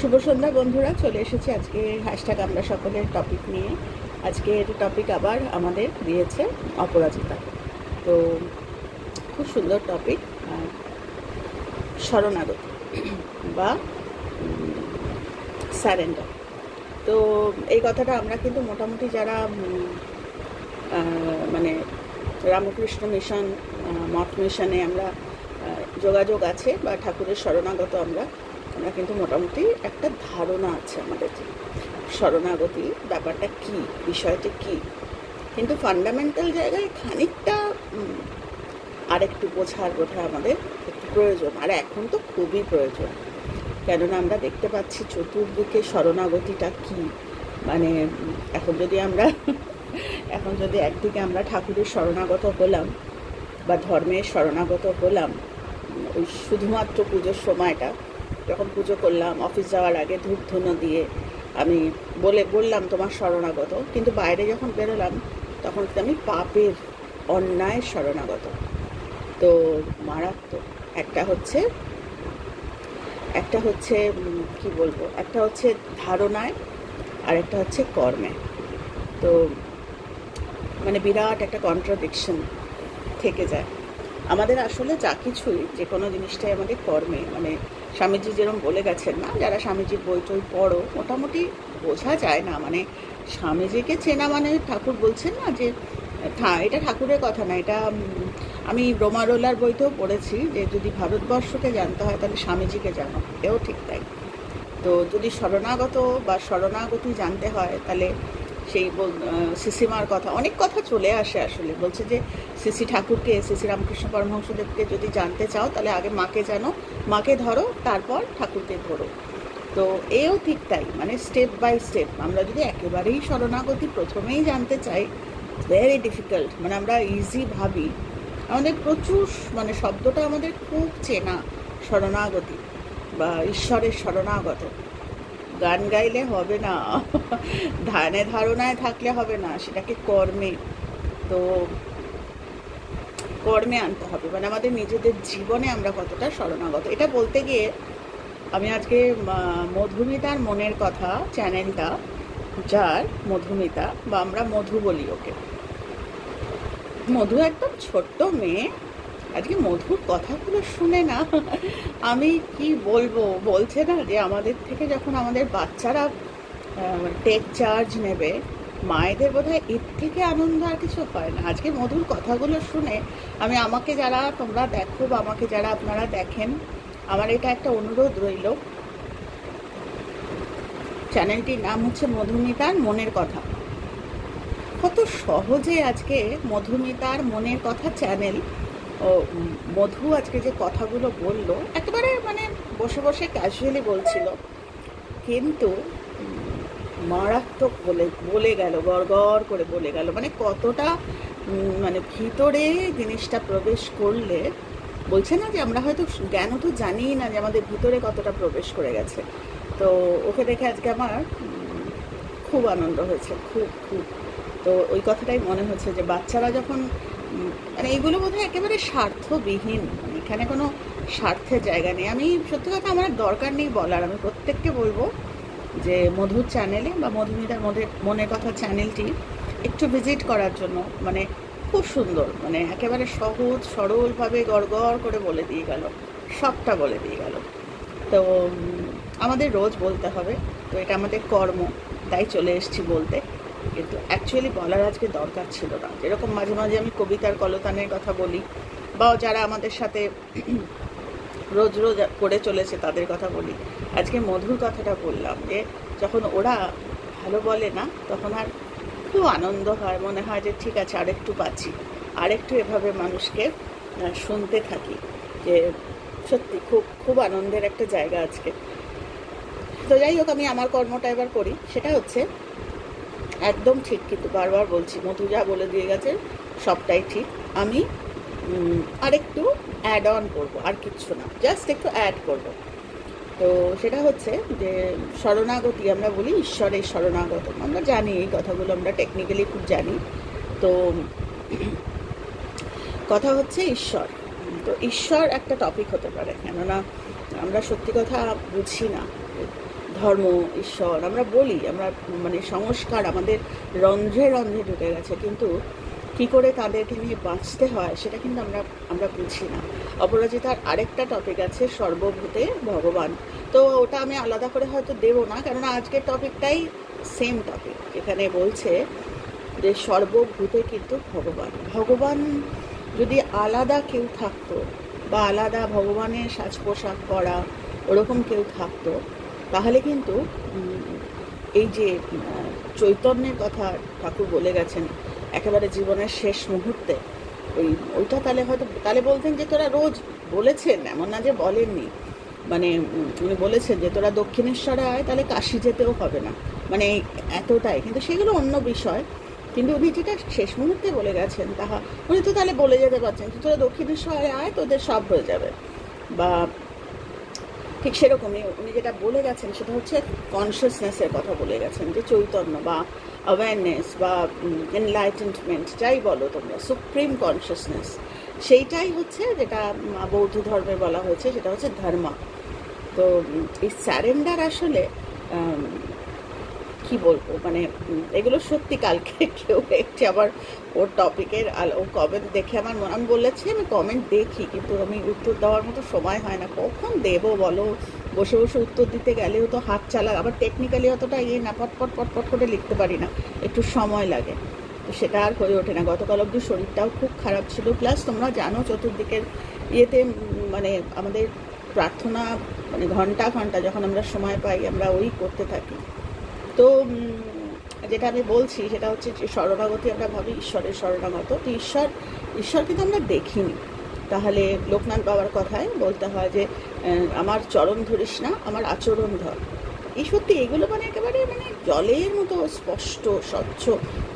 শুভ সন্ধ্যা বন্ধুরা, চলে এসেছি আজকে হ্যাশট্যাগ আমরা সকলের টপিক নিয়ে। আজকের টপিক আবার আমাদের দিয়েছে অপরাজিতা। তো খুব সুন্দর টপিক, শরণাগতি বা স্যারেন্ডার। তো এই কথাটা আমরা কিন্তু মোটামুটি যারা মানে রামকৃষ্ণ মিশন, মঠ মিশনে আমরা যোগাযোগ আছে বা ঠাকুরের শরণাগত আমরা কিন্তু মোটামুটি একটা ধারণা আছে আমাদের যে শরণাগতি ব্যাপারটা কি, বিষয়টি কি। কিন্তু ফান্ডামেন্টাল জায়গায় খানিকটা আরেকটু বোঝার বোধহয় আমাদের একটু প্রয়োজন, আর এখন তো খুবই প্রয়োজন। কেননা আমরা দেখতে পাচ্ছি চতুর্দিকে শরণাগতিটা কি। মানে এখন যদি একদিকে আমরা ঠাকুরের শরণাগত হলাম বা ধর্মের শরণাগত হলাম, ওই শুধুমাত্র পুজোর সময়টা যখন পুজো করলাম, অফিস যাওয়ার আগে ধূপ ধুনো দিয়ে আমি বললাম তোমার শরণাগত, কিন্তু বাইরে যখন বেরোলাম তখন আমি পাপের অন্যায় শরণাগত। তো মারাত্মক। একটা হচ্ছে কি বলবো, একটা হচ্ছে ধারণায় আর একটা হচ্ছে কর্মে। তো মানে বিরাট একটা কন্ট্রাডিকশন থেকে যায় আমাদের। আসলে যা কিছুই, যে কোনো জিনিসটাই আমাদের কর্মে, মানে স্বামীজি যেরকম বলে গেছেন না, যারা স্বামীজির বই টই পড়ো মোটামুটি বোঝা যায় না। মানে স্বামীজিকে চেনা মানে ঠাকুর বলছেন না যে এটা ঠাকুরের কথা না, এটা আমি রোমারোলার বইতেও পড়েছি যে যদি ভারতবর্ষকে জানতে হয় তাহলে স্বামীজিকে জানো, এও ঠিক তাই। তো যদি শরণাগত বা শরণাগতি জানতে হয় তাহলে সেই সিসিমার কথা, অনেক কথা চলে আসে। আসলে বলছে যে শ্রী ঠাকুরকে, শ্রী রামকৃষ্ণ পরমহংসদেবকে যদি জানতে চাও তাহলে আগে মাকে জানো, মাকে ধরো, তারপর ঠাকুরকে ধরো। তো এও ঠিক তাই, মানে স্টেপ বাই স্টেপ। আমরা যদি একেবারেই শরণাগতি প্রথমেই জানতে চাই, ভেরি ডিফিকাল্ট। মানে আমরা ইজি ভাবি, আমাদের প্রচুর, মানে শব্দটা আমাদের খুব চেনা, শরণাগতি বা ঈশ্বরের শরণাগত। গান গাইলে হবে না, ধ্যানে ধারণায় থাকলে হবে না, সেটাকে তো কর্মে আনতে হবে। মানে আমাদের নিজেদের জীবনে আমরা কতটা শরণাগত। এটা বলতে গিয়ে আমি আজকে মধুমিতার মনের কথা চ্যানেলটা, যার মধুমিতা বা আমরা মধু বলি ওকে, মধু একদম ছোট্ট মেয়ে, আজকে মধুর কথাগুলো শুনে না আমি কি বলবো। বলছে না যে আমাদের থেকে যখন আমাদের বাচ্চারা টেক চার্জ নেবে, মায়েদের বোধহয় এর থেকে আনন্দ আর কিছু হয় না। আজকে মধুর কথাগুলো শুনে আমাকে যারা তোমরা দেখো বা আমাকে যারা আপনারা দেখেন, আমার এটা একটা অনুরোধ রইল। চ্যানেলটির নাম হচ্ছে মধুমিতার মনের কথা। কত সহজে আজকে মধুমিতার মনের কথা চ্যানেল, ও মধু আজকে যে কথাগুলো বলল একেবারে মানে বসে বসে ক্যাজুয়ালি বলছিল, কিন্তু মারাত্মক বলে গেল, গড় করে বলে গেল। মানে কতটা মানে ভিতরে জিনিসটা প্রবেশ করলে, বলছে না যে আমরা হয়তো জ্ঞান তো জানিই না যে আমাদের ভিতরে কতটা প্রবেশ করে গেছে। তো ওকে দেখে আজকে আমার খুব আনন্দ হয়েছে, খুব খুব। তো ওই কথাটাই মনে হচ্ছে যে বাচ্চারা যখন মানে এইগুলো বোধহয় একেবারে স্বার্থবিহীন, মানে এখানে কোনো স্বার্থের জায়গা নেই। আমি সত্যি কথা, আমার দরকার নেই বলার, আমি প্রত্যেককে বলবো যে মধুর চ্যানেলে বা মধুমিতার মনের কথা চ্যানেলটি একটু ভিজিট করার জন্য। মানে খুব সুন্দর, মানে একেবারে সহজ সরলভাবে গড় করে বলে দিয়ে গেল, সবটা বলে দিয়ে গেল। তো আমাদের রোজ বলতে হবে, তো এটা আমাদের কর্ম, তাই চলে এসেছি বলতে। কিন্তু অ্যাকচুয়ালি বলার আজকে দরকার ছিল না। যেরকম মাঝে মাঝে আমি কবিতার কলতানের কথা বলি, বা যারা আমাদের সাথে রোজ করে চলেছে তাদের কথা বলি, আজকে মধুর কথাটা বললাম যে যখন ওরা ভালো বলে না তখন আর খুব আনন্দ হয়, মনে হয় যে ঠিক আছে আরেকটু পাচ্ছি, আরেকটু এভাবে মানুষকে শুনতে থাকি। যে সত্যি খুব খুব আনন্দের একটা জায়গা আজকে। তো যাই হোক, আমি আমার কর্মটা এবার করি। সেটা হচ্ছে একদম ঠিক, কিন্তু বারবার বলছি মধু যা বলে দিয়ে গেছে সবটাই ঠিক। আমি আরেকটু অ্যাড অন করবো, আর কিচ্ছু না, জাস্ট একটু অ্যাড করব। তো সেটা হচ্ছে যে শরণাগতি আমরা বলি ঈশ্বরের শরণাগত, আমরা জানি এই কথাগুলো, আমরা টেকনিক্যালি খুব জানি। তো কথা হচ্ছে ঈশ্বর। তো ঈশ্বর একটা টপিক হতে পারে, কেননা আমরা সত্যি কথা বুঝি না ধর্ম, ঈশ্বর আমরা বলি, আমরা মানে সংস্কার আমাদের রন্ধ্রে রন্ধ্রে ঢুকে গেছে, কিন্তু কী করে তাদেরকে নিয়ে বাঁচতে হয় সেটা কিন্তু আমরা আমরা বুঝি না। অপরাজিতার আরেকটা টপিক আছে সর্বভূতে ভগবান, তো ওটা আমি আলাদা করে হয়তো দেবো না, কেননা আজকের টপিকটাই সেম টপিক। এখানে বলছে যে সর্বভূতে কিন্তু ভগবান, ভগবান যদি আলাদা কেউ থাকতো বা আলাদা ভগবানের সাজ পোশাক পরা ওরকম কেউ থাকতো, তাহলে কিন্তু এই যে চৈতন্যের কথা ঠাকুর বলে গেছেন একেবারে জীবনের শেষ মুহূর্তে, ওইটা তাহলে বলতেন যে তোরা রোজ বলেছেন, এমন না যে বলেননি, মানে উনি বলেছেন যে তোরা দক্ষিণেশ্বরে আয়, তাহলে কাশি যেতেও হবে না, মানে এতটাই। কিন্তু সেগুলো অন্য বিষয়, কিন্তু উনি যেটা শেষ মুহূর্তে বলে গেছেন তাহা উনি তো তাহলে বলে যেতে পারছেন যে তোরা দক্ষিণেশ্বরে আয়, তোদের সব হয়ে যাবে। বা ঠিক সেরকমই উনি যেটা বলে গেছেন সেটা হচ্ছে কনসিয়াসনেসের কথা বলে গেছেন, যে চৈতন্য বা অ্যাওয়ারনেস বা এনলাইটেনমেন্ট যাই বলো তোমরা, সুপ্রিম কনসিয়াসনেস, সেইটাই হচ্ছে যেটা বৌদ্ধ ধর্মে বলা হয়েছে, সেটা হচ্ছে ধর্ম। তো এই স্যারেন্ডার আসলে কি বলবো, মানে এগুলো সত্যি কালকে কেউ একটি আবার ওর টপিকের ও কমেন্ট দেখে আমার আমি বলেছি আমি কমেন্ট দেখি, কিন্তু আমি উত্তর দেওয়ার মতো সময় হয় না, কখন দেবো বলো, বসে বসে উত্তর দিতে গেলেও তো হাত চালা, আবার টেকনিক্যালি অতটা না, পটপট পটপট করে লিখতে পারি না, একটু সময় লাগে, তো সেটা আর হয়ে ওঠে না। গতকাল অবধি শরীরটাও খুব খারাপ ছিল, প্লাস তোমরা জানো চতুর্দিকের ইয়েতে মানে আমাদের প্রার্থনা মানে ঘন্টা ঘন্টা যখন আমরা সময় পাই আমরা ওই করতে থাকি। তো যেটা আমি বলছি সেটা হচ্ছে যে শরণাগতি, আমরা ভাবি ঈশ্বরের শরণাগত, তো ঈশ্বর কিন্তু আমরা দেখিনি। তাহলে লোকনাথ বাবার কথায় বলতে হয় যে আমার চরণ ধরিস না, আমার আচরণ ধর। এই সত্যি এগুলো মানে একেবারে মানে জলের মতো স্পষ্ট স্বচ্ছ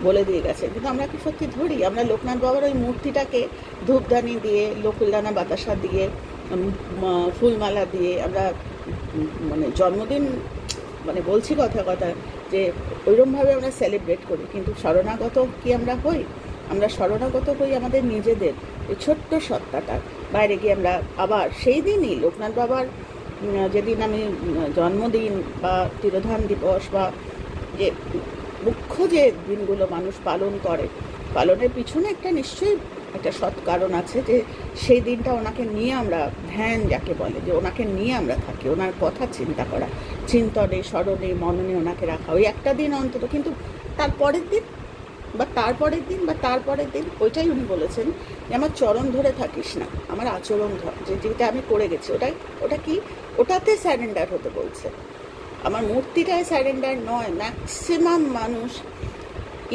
বলে দিয়ে গেছে, কিন্তু আমরা কি সত্যি ধরি? আমরা লোকনাথ বাবার ওই মূর্তিটাকে ধূপদানি দিয়ে, লোকুলদানা বাতাসা দিয়ে, ফুলমালা দিয়ে আমরা মানে জন্মদিন মানে বলছি কথা যে ওইরকমভাবে আমরা সেলিব্রেট করি, কিন্তু শরণাগত কি আমরা হই? আমরা শরণাগত হই আমাদের নিজেদের ওই ছোট্ট সত্তাটার বাইরে গিয়ে। আমরা আবার সেই দিনই লোকনাথ বাবার যেদিন আমি জন্মদিন বা তিরোধান দিবস বা যে মুখ্য যে দিনগুলো মানুষ পালন করে, পালনের পিছনে একটা নিশ্চয়ই একটা সৎ কারণ আছে, যে সেই দিনটা ওনাকে নিয়ে আমরা ধ্যান যাকে বলে, যে ওনাকে নিয়ে আমরা থাকি, ওনার কথা চিন্তা করা, চিন্তনে স্মরণে মননে ওনাকে রাখা, ওই একটা দিন অন্তত। কিন্তু তারপরের দিন বা তারপরের দিন বা তারপরের দিন ওইটাই উনি বলেছেন যে আমার চরণ ধরে থাকিস না, আমার আচরণ ধর, যেটা আমি করে গেছি ওটা কি, ওটাতে স্যারেন্ডার হতে বলছে। আমার মূর্তিটায় স্যারেন্ডার নয়। ম্যাক্সিমাম মানুষ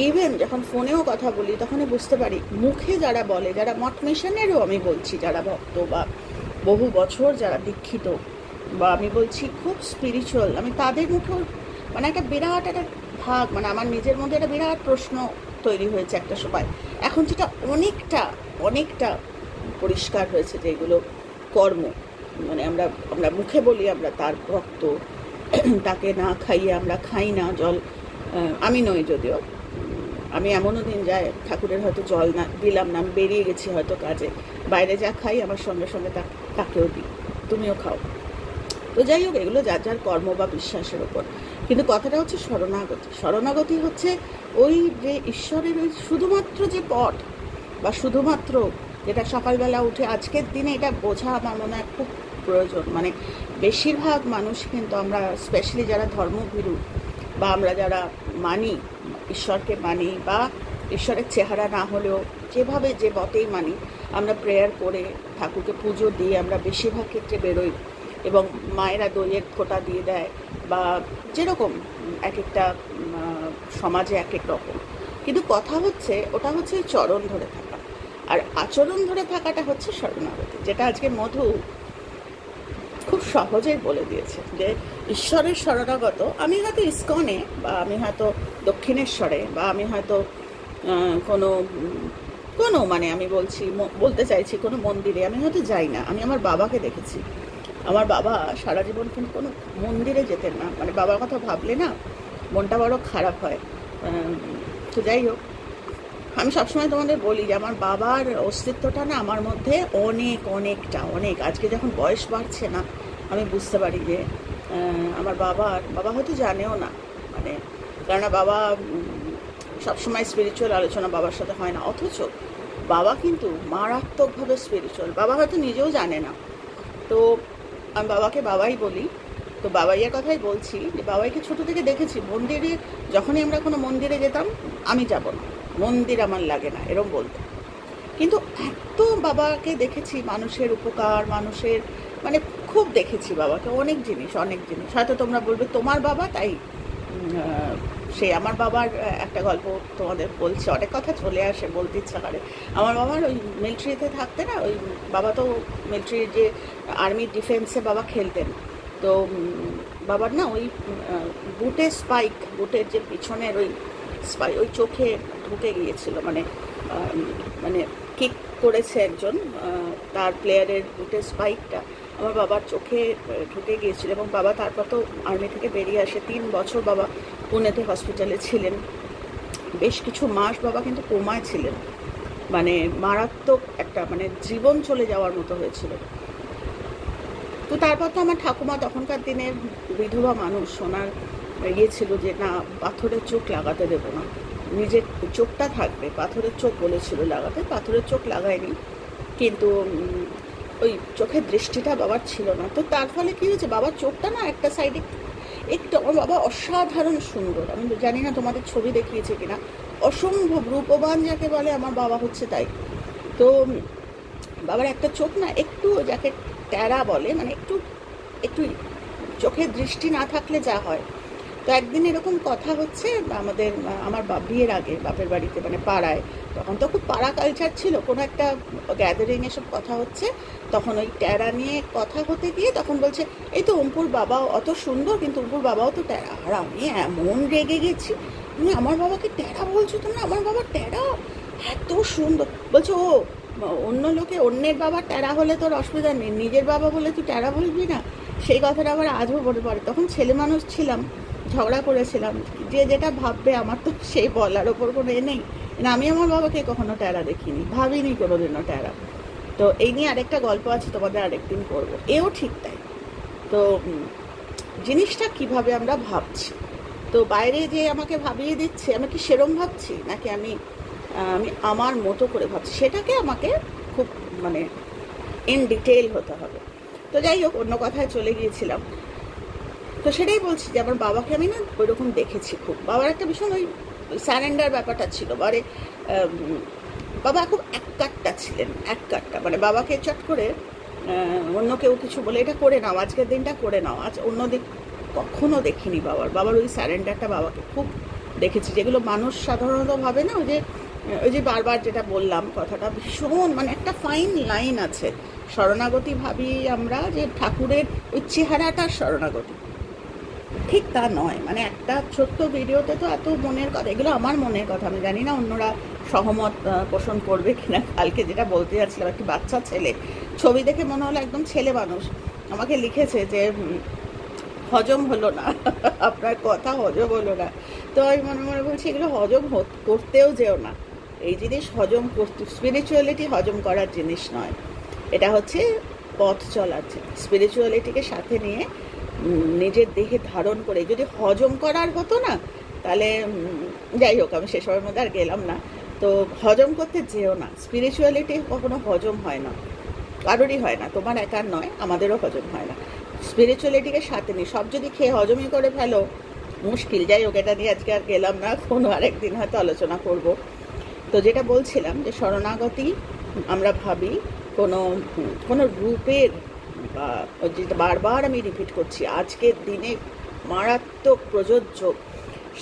ইভেন যখন ফোনেও কথা বলি তখনই বুঝতে পারি, মুখে যারা বলে, যারা মঠ মিশনেরও আমি বলছি, যারা ভক্ত বা বহু বছর যারা দীক্ষিত, বা আমি বলছি খুব স্পিরিচুয়াল, আমি তাদের মুখেও মানে একটা বিরাট একটা ভাগ, মানে আমার নিজের মধ্যে একটা বিরাট প্রশ্ন তৈরি হয়েছে একটা সময়। এখন যেটা অনেকটা পরিষ্কার হয়েছে যে এগুলো কর্ম, মানে আমরা মুখে বলি আমরা তার ভক্ত, তাকে না খাইয়ে আমরা খাই না জল। আমি নই যদিও, আমি এমনও দিন যায় ঠাকুরের হয়তো জল না দিলাম না, আমি বেরিয়ে গেছি হয়তো কাজে, বাইরে যা খাই আমার সঙ্গে সঙ্গে তাকেও দিই, তুমিও খাও। তো যাই হোক, এগুলো যার যার কর্ম বা বিশ্বাসের ওপর। কিন্তু কথাটা হচ্ছে শরণাগতি হচ্ছে ওই যে ঈশ্বরের ওই শুধুমাত্র যে পথ, বা শুধুমাত্র যেটা সকালবেলা উঠে আজকের দিনে এটা বোঝা আমার মনে হয় খুব প্রয়োজন। মানে বেশিরভাগ মানুষ কিন্তু আমরা স্পেশালি যারা ধর্মভীরু বা আমরা যারা মানি, ঈশ্বরকে মানি, বা ঈশ্বরের চেহারা না হলেও যেভাবে যে মতেই মানি, আমরা প্রেয়ার করে ঠাকুরকে পুজো দিয়ে আমরা বেশিরভাগ ক্ষেত্রে বেরোই, এবং মায়েরা দইয়ের ফোঁটা দিয়ে দেয়, বা যেরকম এক একটা সমাজে এক এক রকম। কিন্তু কথা হচ্ছে ওটা হচ্ছে চরণ ধরে থাকা, আর আচরণ ধরে থাকাটা হচ্ছে শরণাগতি, যেটা আজকে মধু খুব সহজেই বলে দিয়েছে যে ঈশ্বরের শরণাগত। আমি হয়তো ইস্কনে, বা আমি হয়তো দক্ষিণেশ্বরে, বা আমি হয়তো কোনো মানে আমি বলতে চাইছি কোনো মন্দিরে আমি হয়তো যাই না। আমি আমার বাবাকে দেখেছি, আমার বাবা সারা জীবন কিন্তু কোনো মন্দিরে যেতেন না, মানে বাবার কথা ভাবলে না মনটা বড় খারাপ হয়। তো যাই হোক, আমি সবসময় তোমাদের বলি যে আমার বাবার অস্তিত্বটা না আমার মধ্যে অনেক আজকে যখন বয়স বাড়ছে না, আমি বুঝতে পারি যে আমার বাবা হয়তো জানেও না, মানে কেননা বাবা সবসময় স্পিরিচুয়াল আলোচনা বাবার সাথে হয় না, অথচ বাবা কিন্তু মারাত্মকভাবে স্পিরিচুয়াল। বাবা হয়তো নিজেও জানে না। তো আমি বাবাকে বাবাই বলি। তো বাবাইয়ের কথাই বলছি যে বাবাইকে ছোট থেকে দেখেছি মন্দিরে, যখনই আমরা কোনো মন্দিরে যেতাম, আমি যাব না, মন্দির আমার লাগে না, এরম বলতো। কিন্তু এত বাবাকে দেখেছি মানুষের উপকার, মানুষের মানে খুব দেখেছি বাবাকে, অনেক জিনিস। হয়তো তোমরা বলবে তোমার বাবা, তাই সে আমার বাবার একটা গল্প তোমাদের বলছি, অনেক কথা চলে আসে, বলতে ইচ্ছা করে। আমার বাবার ওই মিলিটারিতে থাকতে না, ওই বাবা তো মিলিটারির যে আর্মি ডিফেন্সে বাবা খেলতেন। তো বাবার না ওই বুটের যে পিছনের ওই স্পাইক ওই চোখে ঢুকে গিয়েছিল, মানে মানে কিক করেছে একজন, তার প্লেয়ারের বুটের স্পাইকটা আমার বাবার চোখে ঢুকে গিয়েছিল। এবং বাবা তারপর তো আর্মি থেকে বেরিয়ে আসে, 3 বছর বাবা পুনেতে হসপিটালে ছিলেন, বেশ কিছু মাস বাবা কিন্তু কোমায় ছিলেন, মানে মারাত্মক একটা মানে জীবন চলে যাওয়ার মতো হয়েছিল। তো তারপর তো আমার ঠাকুমা তখনকার দিনের বিধবা মানুষ, ওনার ইয়ে ছিল যে না, পাথরের চোখ লাগাতে দেবো না, নিজের চোখটা থাকবে। পাথরের চোখ বলেছিল লাগাতে, পাথরের চোখ লাগায়নি, কিন্তু ওই চোখের দৃষ্টিটা বাবার ছিল না। তো তার ফলে কী হয়েছে, বাবার চোখটা না একটা সাইডে একটু, আমার বাবা অসাধারণ সুন্দর, আমি জানি না তোমাদের ছবি দেখিয়েছে কিনা, অসম্ভব রূপবান যাকে বলে আমার বাবা হচ্ছে তাই। তো বাবার একটা চোখ না একটু, যাকে ট্যারা বলে, মানে একটু একটু চোখের দৃষ্টি না থাকলে যা হয়। তো একদিন এরকম কথা হচ্ছে আমার বিয়ের আগে বাপের বাড়িতে, মানে পাড়ায়, তখন তো খুব পাড়া কালচার ছিল, কোনো একটা গ্যাদারিং এসব কথা হচ্ছে, তখন ওই ট্যারা নিয়ে কথা হতে গিয়ে তখন বলছে এই তো অম্পুর বাবা অত সুন্দর, কিন্তু অম্পুর বাবাও তো ট্যারা। আর আমি এমন রেগে গেছি, তুমি আমার বাবাকে ট্যারা বলছো, তোমরা আমার বাবা ট্যারা, এত সুন্দর। বলছো ও অন্য লোকে, অন্যের বাবা ট্যারা হলে তোর অসুবিধা নেই, নিজের বাবা বলে তুই ট্যারা বলবি না? সেই কথাটা আবার আজও মনে পড়ে। তখন ছেলে মানুষ ছিলাম, ঝগড়া করেছিলাম, যে যেটা ভাববে, আমার তো সেই বলার ওপর কোনো এ নেই। না, আমি আমার বাবাকে কখনো ট্যারা দেখিনি, ভাবিনি কোনোদিনও ট্যারা। তো এই নিয়ে আরেকটা গল্প আছে, তোমাদের আরেকদিন করবো। এও ঠিক তাই। তো জিনিসটা কিভাবে আমরা ভাবছি, তো বাইরে যে আমাকে ভাবিয়ে দিচ্ছে, আমি কি সেরম ভাবছি, নাকি আমি আমার মতো করে ভাবছি, সেটাকে আমাকে খুব মানে ইন ডিটেইল হতে হবে। তো যাই হোক, অন্য কথায় চলে গিয়েছিলাম। তো সেটাই বলছি যে আমার বাবাকে আমি না ওই রকম দেখেছি খুব। বাবার একটা ভীষণ ওই স্যারেন্ডার ব্যাপারটা ছিল। বাবা খুব এককাট্টা ছিলেন, এককাট্টা, মানে বাবাকে চট করে অন্য কেউ কিছু বলে এটা করে নাও, আজকের দিনটা করে নাও, আজ অন্য দিক কখনো দেখিনি বাবার ওই স্যারেন্ডারটা বাবাকে খুব দেখেছি, যেগুলো মানুষ সাধারণত ভাবে না। ওই যে বারবার যেটা বললাম কথাটা, ভীষণ মানে একটা ফাইন লাইন আছে। শরণাগতি ভাবি আমরা যে ঠাকুরের ওই চেহারাটার শরণাগতি, ঠিক তা নয়। মানে একটা ছোট্ট ভিডিওতে তো এত মনের কথা, এগুলো আমার মনের কথা, আমি জানি না অন্যরা সহমত পোষণ করবে কিনা। কালকে যেটা বলতে যাচ্ছিলাম, একটি বাচ্চা ছেলে, ছবি দেখে মনে হলো একদম ছেলে মানুষ, আমাকে লিখেছে যে হজম হলো না, আপনার কথা হজম হলো না। তো আমি মনে মনে বলছি, এগুলো হজম করতেও যেও না। এই জিনিস হজম করতে, স্পিরিচুয়ালিটি হজম করার জিনিস নয়, এটা হচ্ছে পথ চলার জিনিস। স্পিরিচুয়ালিটিকে সাথে নিয়ে নিজের দেহে ধারণ করে যদি হজম করার হতো না, তাহলে যাই হোক, আমি সেসবের মধ্যে আর গেলাম না। তো হজম করতে যেও না, স্পিরিচুয়ালিটি কখনো হজম হয় না, কারোরই হয় না, তোমার একার নয়, আমাদেরও হজম হয় না। স্পিরিচুয়ালিটিকে সাথে নিয়ে সব যদি খেয়ে হজমই করে ফেলো, মুশকিল। যাই হোক, এটা নিয়ে আজকে আর গেলাম না, কোনো আরেকদিন হয়তো আলোচনা করব। তো যেটা বলছিলাম যে শরণাগতি আমরা ভাবি কোনো রূপের, বা যেটা বারবার আমি রিপিট করছি, আজকের দিনে মারাত্মক প্রযোজ্য।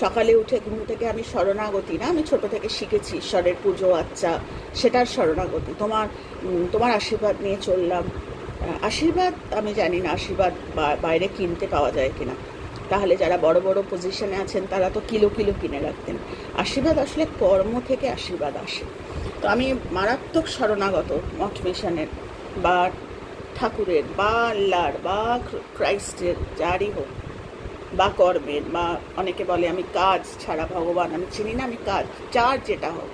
সকালে উঠে ঘুম থেকে আমি শরণাগতি না, আমি ছোট থেকে শিখেছি ঈশ্বরের পুজো, আচ্ছা সেটার শরণাগতি। তোমার আশীর্বাদ নিয়ে চললাম। আশীর্বাদ আমি জানি না আশীর্বাদ বাইরে কিনতে পাওয়া যায় কিনা, তাহলে যারা বড় বড় পজিশনে আছেন তারা তো কিলো কিলো কিনে রাখতেন। আশীর্বাদ আসলে কর্ম থেকে আশীর্বাদ আসে। তো আমি মারাত্মক শরণাগত মঠ মিশনের, বা ঠাকুরের, বা আল্লাহর, বা ক্রাইস্টের, যারই হোক, বা কর্মের, বা অনেকে বলে আমি কাজ ছাড়া ভগবান আমি চিনি না, আমি কাজ, যার যেটা হোক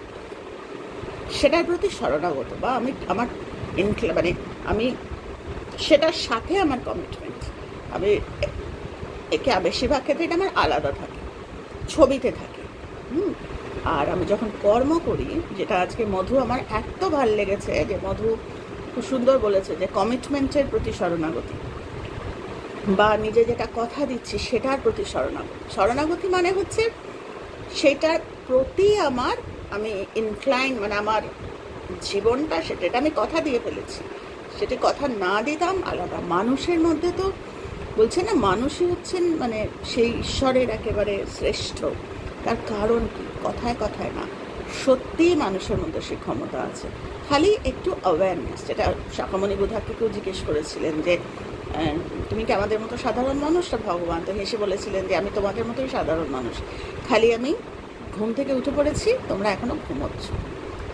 সেটার প্রতি শরণাগত, বা আমার মানে আমি সেটার সাথে আমার কমিটমেন্ট। আমি একে বেশিরভাগ ক্ষেত্রে এটা আমার আলাদা থাকে, ছবিতে থাকে। আর আমি যখন কর্ম করি, যেটা আজকে মধু আমার এত ভাল লেগেছে, যে মধু খুব সুন্দর বলেছে যে কমিটমেন্টের প্রতি শরণাগতি, বা নিজে যেটা কথা দিচ্ছি সেটার প্রতি শরণাগতি। শরণাগতি মানে হচ্ছে সেটার প্রতি আমি ইনক্লাইন, মানে আমার জীবনটা সেটা আমি কথা দিয়ে ফেলেছি, সেটি কথা না দিতাম আলাদা। মানুষের মধ্যে তো বলছে না, মানুষই হচ্ছেন মানে সেই ঈশ্বরের একেবারে শ্রেষ্ঠ। তার কারণ কি? কথায় কথায় না, সত্যিই মানুষের মধ্যে সেই ক্ষমতা আছে, খালি একটু অ্যাওয়ারনেস। যেটা শাখামণি বুধাকে কেউ জিজ্ঞেস করেছিলেন যে তুমি কি আমাদের মতো সাধারণ মানুষটা? ভগবান তো হেসে বলেছিলেন যে আমি তোমাদের মতোই সাধারণ মানুষ, খালি আমি ঘুম থেকে উঠে পড়েছি, তোমরা এখনো ঘুমোচ্ছ,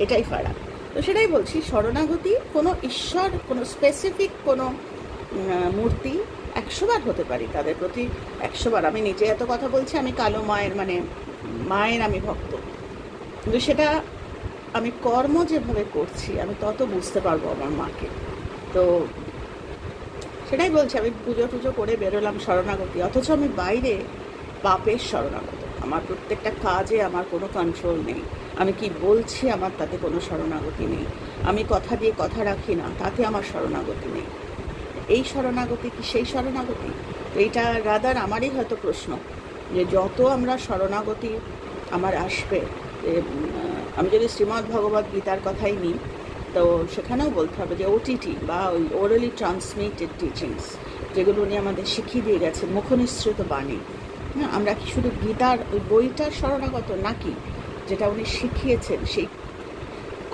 এটাই ফারাক। তো সেটাই বলছি, শরণাগতি কোনো ঈশ্বর, কোনো স্পেসিফিক কোনো মূর্তি 100 বার হতে পারি তাদের প্রতি, 100 বার। আমি নিজে এত কথা বলছি, আমি কালো মায়ের মানে মায়ের আমি ভক্ত, কিন্তু সেটা আমি কর্ম যেভাবে করছি আমি তত বুঝতে পারবো আমার মাকে। তো সেটাই বলছি, আমি পুজো টুজো করে বেরোলাম শরণাগতি, অথচ আমি বাইরে পাপের শরণাগত। আমার প্রত্যেকটা কাজে আমার কোনো কন্ট্রোল নেই, আমি কি বলছি আমার তাতে কোনো শরণাগতি নেই, আমি কথা দিয়ে কথা রাখি না তাতে আমার শরণাগতি নেই। এই শরণাগতি কি সেই শরণাগতি? এইটা রাদার আমারই হয়তো প্রশ্ন, যে যত আমরা শরণাগতি আমার আসবে, আমি যদি শ্রীমদ্ ভগবদ্ গীতার কথাই নিই, তো সেখানেও বলতে হবে যে ওটিটি বা ওই ওরালি ট্রান্সমিটেড টিচিংস, যেগুলো উনি আমাদের শিখিয়ে দিয়ে গেছেন, মুখনিসৃত বাণী, আমরা কি শুধু গীতার ওই বইটার শরণাগত, নাকি যেটা উনি শিখিয়েছেন সেই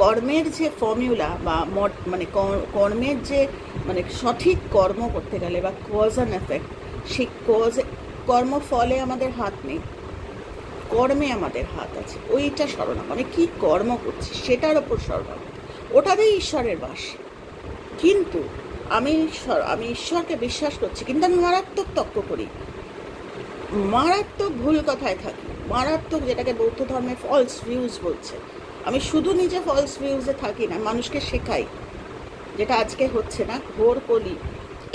কর্মের যে ফর্মুলা বা মানে কর্মের যে মানে সঠিক কর্ম করতে গেলে বা কজ অ্যান্ড এফেক্ট, সেই কর্মফলে আমাদের হাত নেই, কর্মে আমাদের হাত আছে, ওইটা শরণাগত। আমি কি কর্ম করছি সেটার ওপর শরণাগত, ওটাতেই ঈশ্বরের বাস। কিন্তু আমি ঈশ্বরকে বিশ্বাস করছি, কিন্তু আমি মারাত্মক তর্ক করি, মারাত্মক ভুল কথায় থাকি, মারাত্মক, যেটাকে বৌদ্ধ ধর্মে ফলস ভিউজ বলছে। আমি শুধু নিজে ফলস ভিউজে থাকি না, মানুষকে শেখাই, যেটা আজকে হচ্ছে না, ঘোর কলি।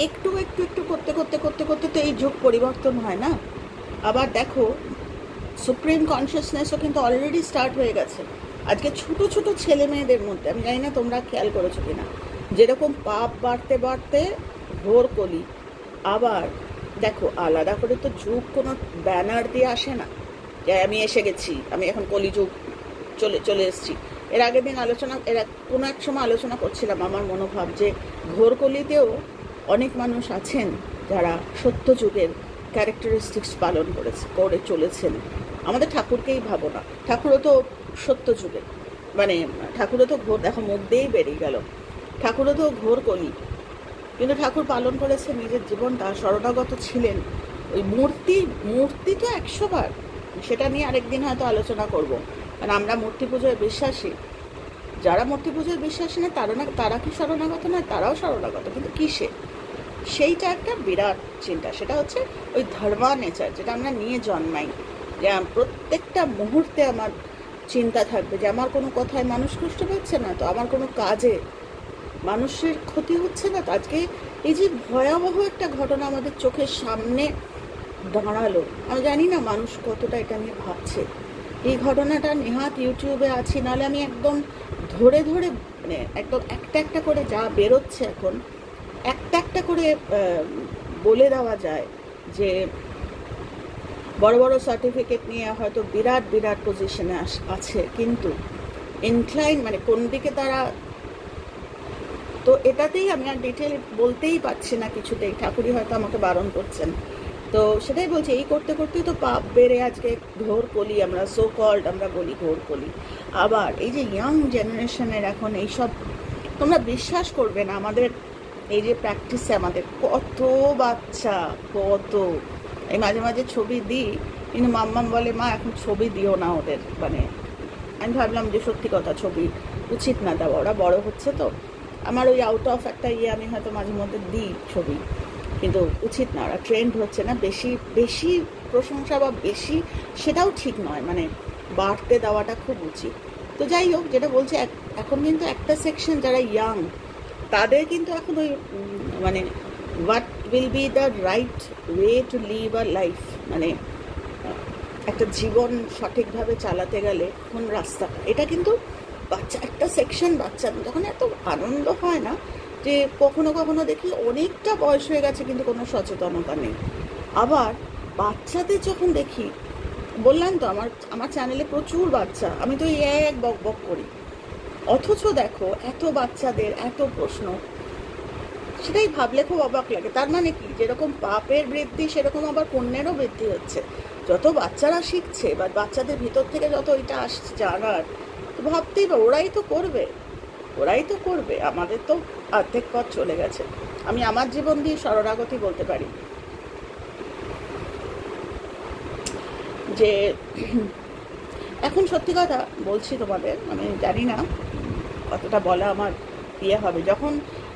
একটু একটু একটু করতে করতে করতে করতে তো এই যুগ পরিবর্তন হয় না। আবার দেখো, সুপ্রিম কনসিয়াসনেসও কিন্তু অলরেডি স্টার্ট হয়ে গেছে আজকে ছোট ছোট ছেলে মেয়েদের মধ্যে। আমি জানি না তোমরা খেয়াল করেছো কিনা, যেরকম পাপ বাড়তে বাড়তে ঘোর কলি। আবার দেখো, আলাদা করে তো যুগ কোনো ব্যানার দিয়ে আসে না যে আমি এসে গেছি, আমি এখন কলিযুগ চলে এসেছি। এর আগের দিন কোনো এক সময় আলোচনা করছিলাম আমার মনোভাব, যে ঘোরকলিতেও অনেক মানুষ আছেন যারা সত্য যুগের ক্যারেক্টারিস্টিক্স পালন করে চলেছেন। আমাদের ঠাকুরকেই ভাবো না, ঠাকুরও তো সত্য যুগের, মানে ঠাকুরও তো ঘোর, দেখো মুখ দিয়েই বেরিয়ে গেল, ঠাকুরও তো ঘোরকলি, কিন্তু ঠাকুর পালন করেছে নিজের জীবনটা, শরণাগত ছিলেন। ওই মূর্তি তো 100 বার, সেটা নিয়ে আরেকদিন হয়তো আলোচনা করব। কারণ আমরা মূর্তি পুজোয় বিশ্বাসী, যারা মূর্তি পুজোয় বিশ্বাসী না তারা কি শরণাগত নয়? তারাও শরণাগত, কিন্তু কিসে? সেইটা একটা বিরাট চিন্তা। সেটা হচ্ছে ওই ধর্মা নেচার, যেটা আমরা নিয়ে জন্মাই, যে প্রত্যেকটা মুহূর্তে আমার চিন্তা থাকবে যে আমার কোনো কথায় মানুষ কষ্ট পাচ্ছে না তো, আমার কোনো কাজে মানুষের ক্ষতি হচ্ছে না তো। আজকে এই যে ভয়াবহ একটা ঘটনা আমাদের চোখের সামনে দাঁড়ালো, আমি জানি না মানুষ কতটা এটা নিয়ে ভাবছে। এই ঘটনাটা নেহাত ইউটিউবে আছি, নাহলে আমি একদম ধরে ধরে মানে একদম একটা একটা করে যা বেরোচ্ছে এখন একটা একটা করে বলে দেওয়া যায়, যে বড় বড় সার্টিফিকেট নিয়ে হয়তো বিরাট বিরাট পজিশনে আছে, কিন্তু ইনক্লাইন মানে কোন দিকে তারা, তো এটাতেই আমি আর ডিটেল বলতেই পারছি না কিছুতেই, ঠাকুরই হয়তো আমাকে বারণ করছেন। তো সেটাই বলছি, এই করতে করতেই তো পাপ বেড়ে আজকে ঘোর কলি, আমরা সো কল্ড আমরা বলি ঘোর কলি। আবার এই যে ইয়াং জেনারেশনের এখন এইসব, তোমরা বিশ্বাস করবে না, আমাদের এই যে প্র্যাকটিসে আমাদের কত বাচ্চা, কত, এই মাঝে মাঝে ছবি দিই, কিন্তু মাম্মাম বলে মা এখন ছবি দিও না ওদের, মানে আমি ভাবলাম যে সত্যি কথা, ছবি উচিত না দেওয়া, ওরা বড় হচ্ছে তো। আমার ওই আউট অফ একটা আমি হয়তো মাঝে মধ্যে দিই ছবি, কিন্তু উচিত না, ওরা ট্রেন্ড হচ্ছে না। বেশি বেশি প্রশংসা বা বেশি, সেটাও ঠিক নয়, মানে বাড়তে দেওয়াটা খুব উচিত। তো যাই হোক, যেটা বলছে, এখন কিন্তু একটা সেকশন যারা ইয়াং, তাদের কিন্তু এখন ওই মানে will be the right way to live a life, মানে একটা জীবন সঠিকভাবে চালাতে গেলে কোন রাস্তাটা, এটা কিন্তু বাচ্চা একটা সেকশন বাচ্চা তখন এত আনন্দ হয় না, যে কখনো কখনো দেখি অনেকটা বয়স হয়ে গেছে কিন্তু কোনো সচেতনতা নেই। আবার বাচ্চাদের যখন দেখি, বললাম তো আমার চ্যানেলে প্রচুর বাচ্চা, আমি তো এক বক বক করি, অথচ দেখো এত বাচ্চাদের এত প্রশ্ন, সেটাই ভাবলে খুব অবাক লাগে। তার মানে কি, যেরকম পাপের বৃদ্ধি সেরকম আবার পুণ্যেরও বৃদ্ধি হচ্ছে। যত বাচ্চারা শিখছে বা বাচ্চাদের ভিতর থেকে যত এটা আসছে জানার, তো ভাবতেই বা ওরাই তো করবে, আমাদের তো অর্ধেক পথ চলে গেছে। আমি আমার জীবন দিয়ে শরণাগতি বলতে পারি যে এখন সত্যি কথা বলছি তোমাদের, আমি জানি না কতটা বলা আমার হবে। যখন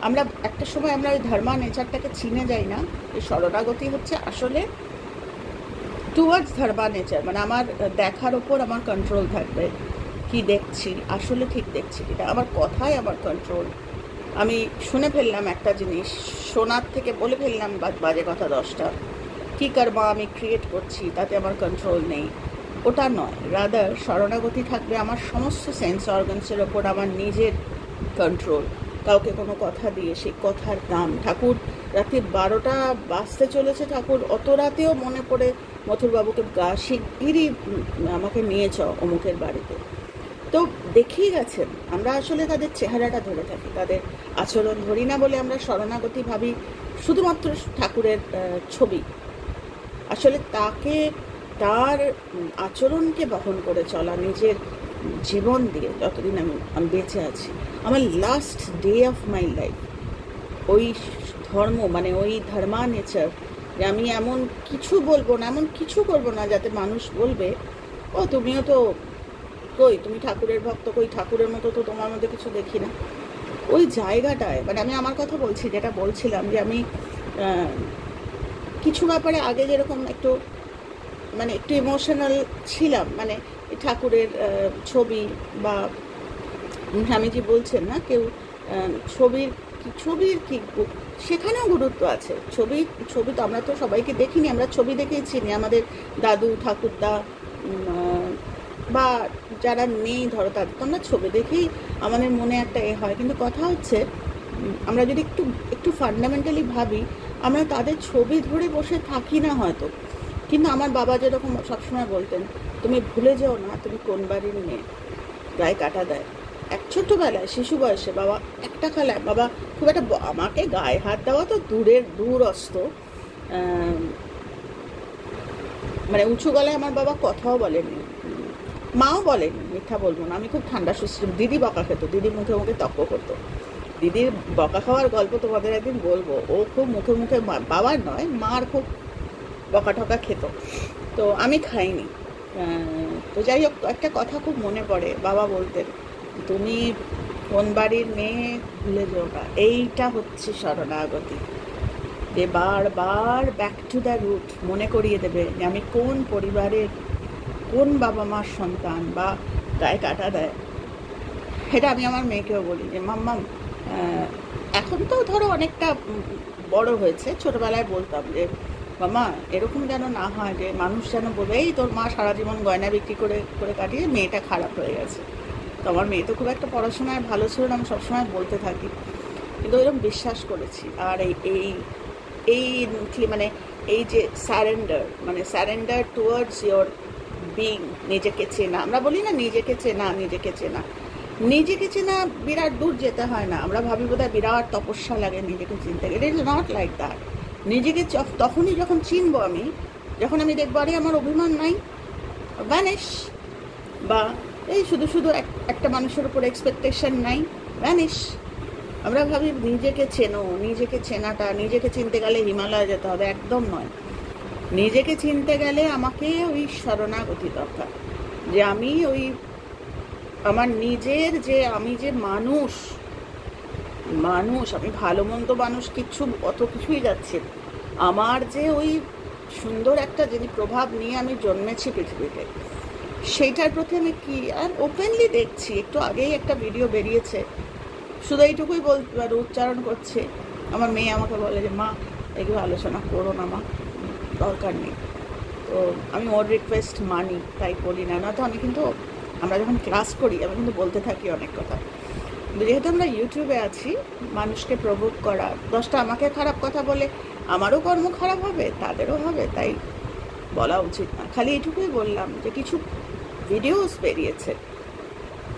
আমরা একটা সময় আমরা ওই ধর্মা নেচারটাকে চিনে যাই না, এই শরণাগতি হচ্ছে আসলে টুয়ার্ডস ধর্মা নেচার, মানে আমার দেখার ওপর আমার কন্ট্রোল থাকবে, কি দেখছি আসলে ঠিক দেখছি কিনা, আমার কথায় আমার কন্ট্রোল। আমি শুনে ফেললাম একটা জিনিস, শোনার থেকে বলে ফেললাম বাজে কথা 10টা, কী কর্মা আমি ক্রিয়েট করছি তাতে আমার কন্ট্রোল নেই, ওটা নয়। রাদার শরণাগতি থাকবে আমার সমস্ত সেন্স অর্গানসের ওপর আমার নিজের কন্ট্রোল। কাউকে কোনো কথা দিয়ে সেই কথার দাম, ঠাকুর রাতে 12টা বাজতে চলেছে, ঠাকুর অত রাতেও মনে পড়ে মথুরবাবুকে শিগগিরই আমাকে নিয়ে চ অমুকের বাড়িতে। তো দেখেই গেছেন, আমরা আসলে তাদের চেহারাটা ধরে থাকি, তাদের আচরণ ধরি না বলে আমরা শরণাগতি ভাবি শুধুমাত্র ঠাকুরের ছবি। আসলে তাকে, তার আচরণকে বহন করে চলা নিজের জীবন দিয়ে যতদিন আমি বেঁচে আছি, আমার last day of my life ওই ধর্ম, মানে ওই ধর্মা নেচার, যে আমি এমন কিছু বলবো না, এমন কিছু করবো না যাতে মানুষ বলবে ও তুমিও তো কই, তুমি ঠাকুরের ভক্ত, কই ঠাকুরের মতো তো তোমার মধ্যে কিছু দেখি না। ওই জায়গাটায়, মানে আমি আমার কথা বলছি, যেটা বলছিলাম যে আমি কিছু ব্যাপারে আগে যেরকম একটু মানে একটু ইমোশনাল ছিলাম, মানে ঠাকুরের ছবি বা স্বামীজি বলছেন না, কেউ ছবির কি সেখানেও গুরুত্ব আছে। ছবি তো আমরা তো সবাইকে দেখিনি, আমরা ছবি দেখেই চিনি, আমাদের দাদু ঠাকুরদা বা যারা নেই ধরো তাদের তো আমরা ছবি দেখেই আমাদের মনে একটা হয়। কিন্তু কথা হচ্ছে, আমরা যদি একটু ফান্ডামেন্টালি ভাবি, আমরা তাদের ছবি ধরে বসে থাকি না হয়তো, কিন্তু আমার বাবা যেরকম সবসময় বলতেন, তুমি ভুলে যাও না তুমি কোন বাড়ির মেয়ে, গায়ে কাটা দেয়। এক ছোট্টবেলায় শিশু বয়সে বাবা একটা খেলায়, বাবা খুব একটা আমাকে গায়ে হাত দেওয়া তো দূরস্থ, মানে উঁচু গলায় আমার বাবা কথাও বলেনি, মাও বলেনি, মিথ্যা বলবো না, আমি খুব ঠান্ডা সুস্থ। দিদি বকা খেত, দিদি মুখে মুখে তর্ক করতো, দিদির বকা খাওয়ার গল্প তোমাদের একদিন বলবো। ও খুব মুখে মুখে, বাবার নয় মার খুব বকা ঠকা খেত, তো আমি খাইনি। তো যাই হোক, একটা কথা খুব মনে পড়ে, বাবা বলতেন তুমি কোন বাড়ির মেয়ে ভুলে যাও না। এইটা হচ্ছে শরণাগতি, যে বারবার ব্যাক টু দ্য রুট মনে করিয়ে দেবে যে আমি কোন পরিবারের, কোন বাবা মার সন্তান, বা গায়ে কাটা দেয়। সেটা আমি আমার মেয়েকেও বলি যে মাম্মাম, এখন তো ধরো অনেকটা বড় হয়েছে, ছোটবেলায় বলতাম যে মামা এরকম যেন না হয় যে মানুষ যেন বলবে এই তোর মা সারা জীবন গয়না বিক্রি করে করে কাটিয়ে মেয়েটা খারাপ হয়ে গেছে। তো আমার মেয়ে তো খুব একটা পড়াশোনায় ভালো ছিল না, আমি সবসময় বলতে থাকি, কিন্তু এরকম বিশ্বাস করেছি। আর এই মানে এই যে স্যারেন্ডার টুয়ার্ডস ইয়োর বিং, নিজেকে চেনা, আমরা বলি না নিজেকে চেনা বিরাট দূর যেতে হয় না। আমরা ভাবি বোধহয় বিরাট তপস্যা লাগে নিজেকে চিনতে গেলে, it is not like that. নিজেকে তখনই যখন চিনবো আমি, যখন আমি দেখবো আরে আমার অভিমান নাই, ভ্যানিশ, বা এই শুধু একটা মানুষের উপর এক্সপেকটেশন নাই, ভ্যানিশ। আমরা ভাবি নিজেকে চেনাটা, নিজেকে চিনতে গেলে হিমালয় যেতে হবে, একদম নয়। নিজেকে চিনতে গেলে আমাকে ওই শরণাগতি দরকার, যে আমি ওই আমার নিজের যে আমি যে মানুষ, আমি ভালো মন্দ মানুষ অত কিছুই যাচ্ছে, আমার যে ওই সুন্দর একটা যদি প্রভাব নিয়ে আমি জন্মেছি পৃথিবীতে, সেইটার প্রতি আমি কি আর ওপেনলি দেখছি। একটু আগেই একটা ভিডিও বেরিয়েছে, শুধু এইটুকুই উচ্চারণ করছে, আমার মেয়ে আমাকে বলে যে মা এগুলো আলোচনা করো না, মা, দরকার নেই। তো আমি ওর রিকোয়েস্ট মানি, তাই বলি না। তো আমি কিন্তু, আমরা যখন ক্লাস করি আমি কিন্তু বলতে থাকি অনেক কথা, কিন্তু যেহেতু আমরা ইউটিউবে আছি, মানুষকে প্রভোগ করা, 10টা আমাকে খারাপ কথা বলে আমারও কর্ম খারাপ হবে, তাদেরও হবে, তাই বলা উচিত না। খালি এটুকুই বললাম যে কিছু ভিডিওস বেরিয়েছে,